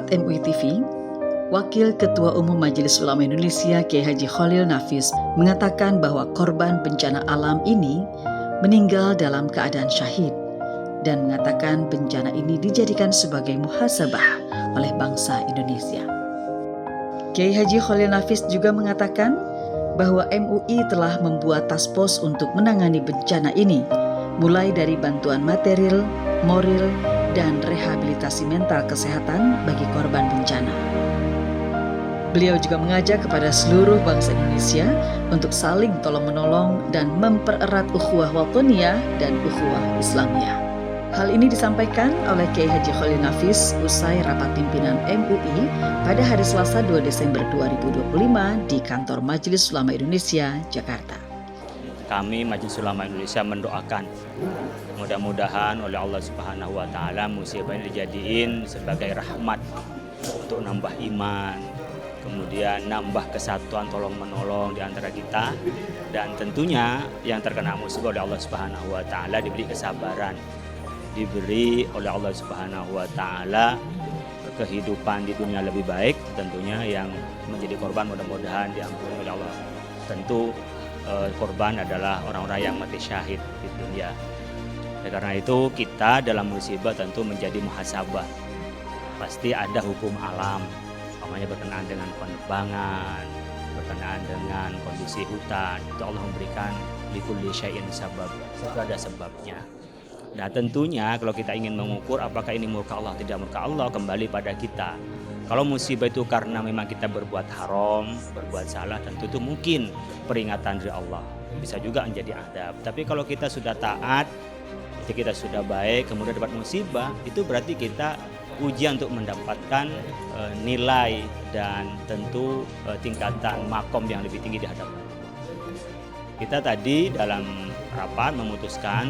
Sahabat MUI TV, Wakil Ketua Umum Majelis Ulama Indonesia Kiai Haji Khalil Nafis mengatakan bahwa korban bencana alam ini meninggal dalam keadaan syahid dan mengatakan bencana ini dijadikan sebagai muhasabah oleh bangsa Indonesia. Kiai Haji Khalil Nafis juga mengatakan bahwa MUI telah membuat task force untuk menangani bencana ini, mulai dari bantuan material, moral, dan rehabilitasi mental kesehatan bagi korban bencana. Beliau juga mengajak kepada seluruh bangsa Indonesia untuk saling tolong-menolong dan mempererat ukhuwah watoniyah dan ukhuwah Islamiyah. Hal ini disampaikan oleh Kiai Haji Khalil Nafis usai rapat pimpinan MUI pada hari Selasa 2 Desember 2025 di kantor Majelis Ulama Indonesia, Jakarta. Kami Majelis Ulama Indonesia mendoakan mudah-mudahan oleh Allah Subhanahu wa taala musibah ini dijadiin sebagai rahmat untuk nambah iman, kemudian nambah kesatuan tolong-menolong di antara kita, dan tentunya yang terkena musibah oleh Allah Subhanahu wa taala diberi kesabaran, diberi oleh Allah Subhanahu wa taala kehidupan di dunia lebih baik. Tentunya yang menjadi korban mudah-mudahan diampuni oleh Allah. Tentu korban adalah orang-orang yang mati syahid di dunia. Karena itu kita dalam musibah tentu menjadi muhasabah. Pasti ada hukum alam, namanya berkenaan dengan penerbangan, berkenaan dengan kondisi hutan. Itu Allah memberikan likulli syai'in sabab, itu ada sebabnya. Nah tentunya kalau kita ingin mengukur apakah ini murka Allah tidak murka Allah, kembali pada kita. Kalau musibah itu karena memang kita berbuat haram, berbuat salah, tentu itu mungkin peringatan dari Allah. Bisa juga menjadi adab. Tapi kalau kita sudah taat, kita sudah baik, kemudian dapat musibah, itu berarti kita ujian untuk mendapatkan nilai dan tentu tingkatan makom yang lebih tinggi di hadapan. Kita tadi dalam rapat memutuskan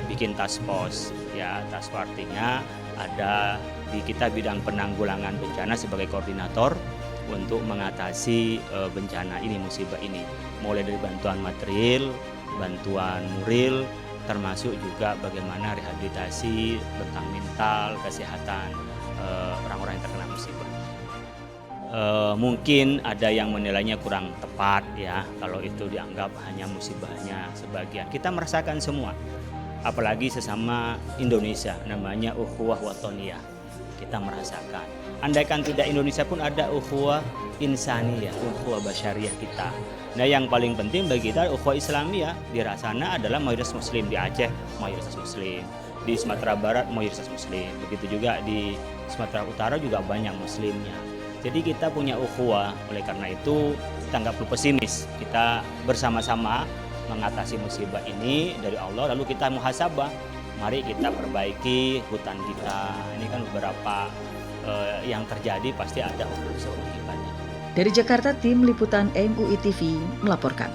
bikin task force. Ya, task force artinya ada di kita bidang penanggulangan bencana sebagai koordinator untuk mengatasi bencana ini, musibah ini. Mulai dari bantuan material, bantuan moral, termasuk juga bagaimana rehabilitasi tentang mental, kesehatan orang-orang yang terkena musibah. Mungkin ada yang menilainya kurang tepat ya, kalau itu dianggap hanya musibahnya sebagian. Kita merasakan semua, apalagi sesama Indonesia, namanya ukhuwah watoniyah. Kita merasakan. Andaikan tidak Indonesia pun ada ukhuwah insaniyah, ukhuwah basyariyah kita. Nah yang paling penting bagi kita ukhuwah Islamiyah. Di sana adalah mayoritas Muslim, di Aceh mayoritas Muslim, di Sumatera Barat mayoritas Muslim, begitu juga di Sumatera Utara juga banyak Muslimnya. Jadi kita punya ukhuwah, oleh karena itu kita nggak perlu pesimis. Kita bersama-sama mengatasi musibah ini dari Allah, lalu kita muhasabah. Mari kita perbaiki hutan kita. Ini kan beberapa yang terjadi pasti ada hukum akibatnya. Dari Jakarta, tim liputan MUI TV melaporkan.